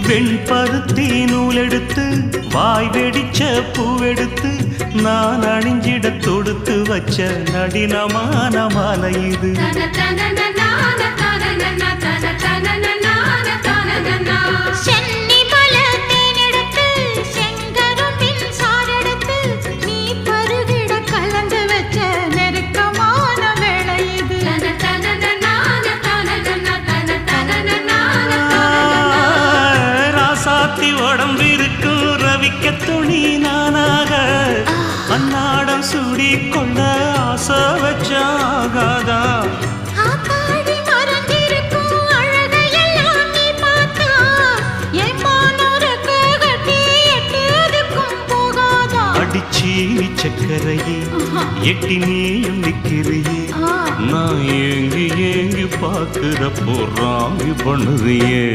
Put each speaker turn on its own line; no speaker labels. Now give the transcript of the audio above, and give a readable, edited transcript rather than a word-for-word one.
வெண்பருத்தி நூலெடுத்து வாய் வெடிச்ச பூவெடுத்து நான் அணிஞ்சிட தொடுத்து வச்ச நடினமான மாலை இது. உடம்பிருக்கும் ரவிக்க துணி நானாக அன்னாடம் சூடி கொள்ள ஆசை வச்சாகாதா. அடிச்சி சக்கரையே எட்டி நீயும் நிக்கிறியே நான் ஏங்கி ஏங்கி பாக்குற போறாங்க பண்ணுறியே.